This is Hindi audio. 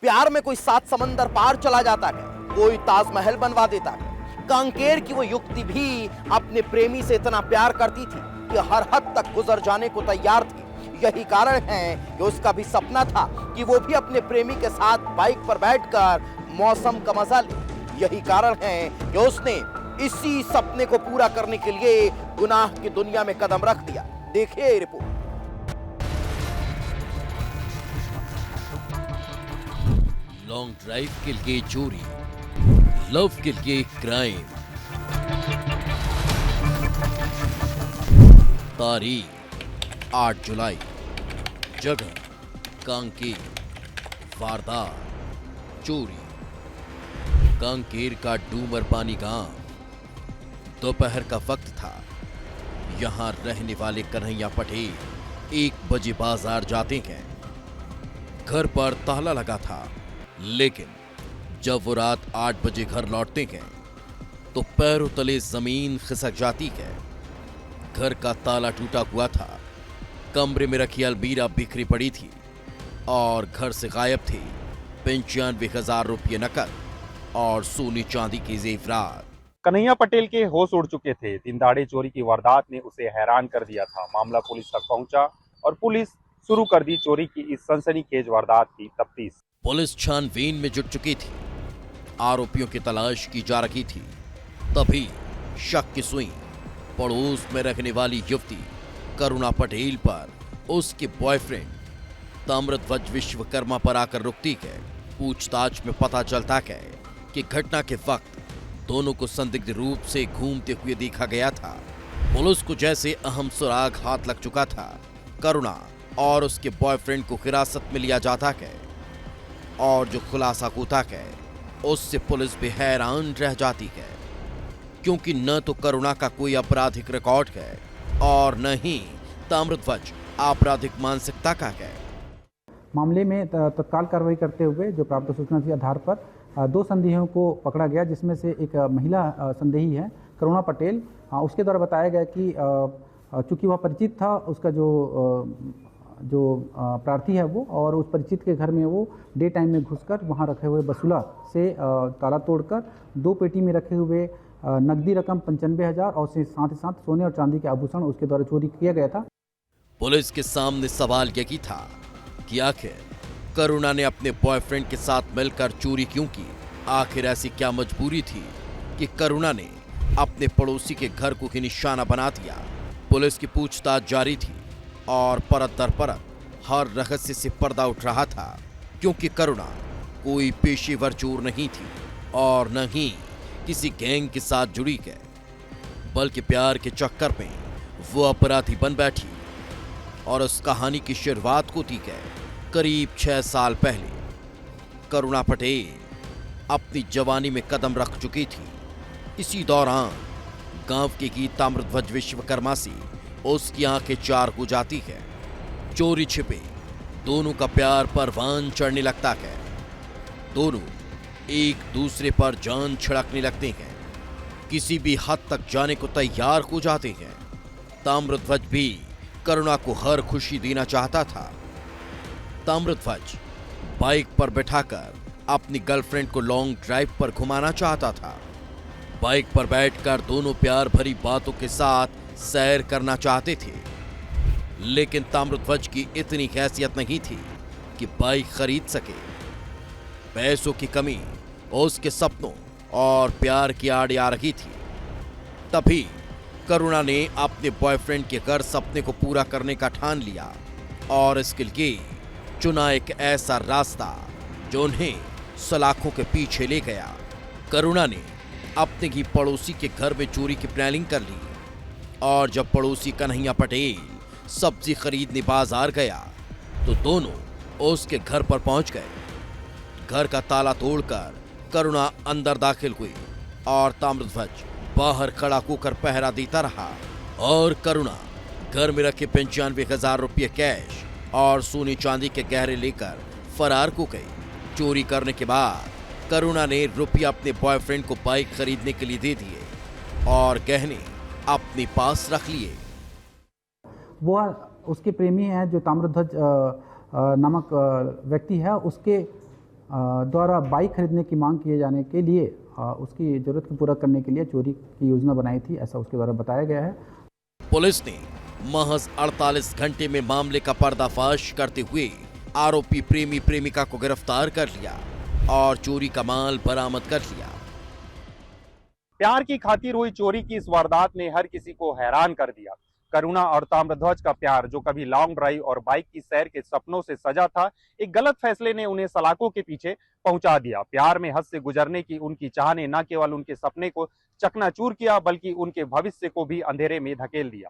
प्यार में कोई 7 समंदर पार चला जाता है, कोई ताजमहल बनवा देता है। कांकेर की वो युवती भी अपने प्रेमी से इतना प्यार करती थी कि हर हद तक गुजर जाने को तैयार थी। यही कारण है कि उसका भी सपना था कि वो भी अपने प्रेमी के साथ बाइक पर बैठकर मौसम का मजा ले। यही कारण है कि उसने इसी सपने को पूरा करने के लिए गुनाह की दुनिया में कदम रख दिया। देखिए ये रिपोर्ट। लॉन्ग ड्राइव के लिए चोरी, लव के लिए क्राइम। तारीख 8 जुलाई, जगह कांकेर, वारदात चोरी। कांकेर का डूमर पानी गांव। दोपहर का वक्त था। यहां रहने वाले कन्हैया पटेल 1 बजे बाजार जाते हैं। घर पर ताला लगा था, लेकिन जब वो रात 8 बजे घर लौटते हैं तो पैरों तले जमीन खिसक जाती है। घर का ताला टूटा हुआ था, कमरे में रखी अलमीरा बिखरी पड़ी थी और घर से गायब थे 95,000 रुपये नकद और सोनी चांदी के जेवरात। कन्हैया पटेल के होश उड़ चुके थे। दिनदाड़े चोरी की वारदात ने उसे हैरान कर दिया था। मामला पुलिस तक पहुंचा और पुलिस शुरू कर दी चोरी की इस सनसनीखेज वारदात की तफ्तीश। पुलिस छानबीन में जुट चुकी थी। आरोपियों की तलाश की जा रही थी। तभी शक की सुई पड़ोस में रहने वाली युवती करुणा पटेल पर उसके बॉयफ्रेंड ताम्रध्वज विश्वकर्मा पर आकर रुकती है। पूछताछ में पता चलता है कि घटना के वक्त दोनों को संदिग्ध रूप से घूमते हुए देखा गया था। पुलिस को जैसे अहम सुराग हाथ लग चुका था। करुणा और उसके बॉयफ्रेंड को हिरासत में लिया जाता है और जो खुलासा होता है उससे पुलिस भी हैरान रह जाती है, क्योंकि न तो करुणा का कोई आपराधिक रिकॉर्ड है और न ही ताम्रध्वज आपराधिक मानसिकता का है। मामले में तत्काल कार्रवाई करते हुए जो प्राप्त सूचना के आधार पर 2 संदेहियों को पकड़ा गया, जिसमें से एक महिला संदेही है करुणा पटेल। उसके द्वारा बताया गया कि चूंकि वह परिचित था, उसका जो प्रार्थी है वो, और उस परिचित के घर में वो डे टाइम में घुसकर वहाँ रखे हुए बसुला से ताला तोड़कर 2 पेटी में रखे हुए नकदी रकम 95,000 और साथ ही साथ सोने और चांदी के आभूषण उसके द्वारा चोरी किया गया था। पुलिस के सामने सवाल यही था कि आखिर करुणा ने अपने बॉयफ्रेंड के साथ मिलकर चोरी क्यों की। आखिर ऐसी क्या मजबूरी थी कि करुणा ने अपने पड़ोसी के घर को ही निशाना बना दिया। पुलिस की पूछताछ जारी थी और परत दर परत हर रहस्य से पर्दा उठ रहा था, क्योंकि करुणा कोई पेशेवर चोर नहीं थी और न ही किसी गैंग के साथ जुड़ी है, बल्कि प्यार के चक्कर में वो अपराधी बन बैठी। और उस कहानी की शुरुआत होती है करीब 6 साल पहले। करुणा पटेल अपनी जवानी में कदम रख चुकी थी। इसी दौरान गांव के गीत ताम्रध्वज विश्वकर्मा से उसकी आंखें चार हो जाती है। चोरी छिपे दोनों का प्यार परवान चढ़ने लगता है। दोनों एक दूसरे पर जान छिड़कने लगते हैं, किसी भी हद तक जाने को तैयार हो जाते हैं। ताम्रध्वज भी करुणा को हर खुशी देना चाहता था। ताम्रध्वज बाइक पर बिठाकर अपनी गर्लफ्रेंड को लॉन्ग ड्राइव पर घुमाना चाहता था। बाइक पर बैठकर दोनों प्यार भरी बातों के साथ सैर करना चाहते थे, लेकिन ताम्रध्वज की इतनी हैसियत नहीं थी कि बाइक खरीद सके। पैसों की कमी उसके सपनों और प्यार की आड़ आ रही थी। तभी करुणा ने अपने बॉयफ्रेंड के घर सपने को पूरा करने का ठान लिया और इसके लिए चुना एक ऐसा रास्ता जो उन्हें सलाखों के पीछे ले गया। करुणा ने अपने ही पड़ोसी के घर में चोरी की प्लानिंग कर ली और जब पड़ोसी कन्हैया पटेल सब्जी खरीदने बाजार गया तो दोनों उसके घर पर पहुंच गए। घर का ताला तोड़कर करुणा अंदर दाखिल हुई और ताम्रध्वज बाहर खड़ा होकर पहरा देता रहा और करुणा घर में रखे 95,000 रुपये कैश और सोने चांदी के गहरे लेकर फरार हो गई। चोरी करने के बाद करुणा ने रुपया अपने बॉयफ्रेंड को बाइक खरीदने के लिए दे दिए और गहने अपने पास रख लिए। वो उसके प्रेमी हैं जो ताम्रध्वज नामक व्यक्ति है, उसके द्वारा बाइक खरीदने की मांग किए जाने के लिए उसकी ज़रूरत को पूरा करने के लिए चोरी की योजना बनाई थी, ऐसा उसके द्वारा बताया गया है। पुलिस ने महज 48 घंटे में मामले का पर्दाफाश करते हुए आरोपी प्रेमी प्रेमिका को गिरफ्तार कर लिया और चोरी का माल बरामद कर लिया। प्यार की खातिर हुई चोरी की इस वारदात ने हर किसी को हैरान कर दिया। करुणा और ताम्रध्वज का प्यार, जो कभी लॉन्ग ड्राइव और बाइक की सैर के सपनों से सजा था, एक गलत फैसले ने उन्हें सलाखों के पीछे पहुंचा दिया। प्यार में हद से गुजरने की उनकी चाह ने न केवल उनके सपने को चकनाचूर किया, बल्कि उनके भविष्य को भी अंधेरे में धकेल दिया।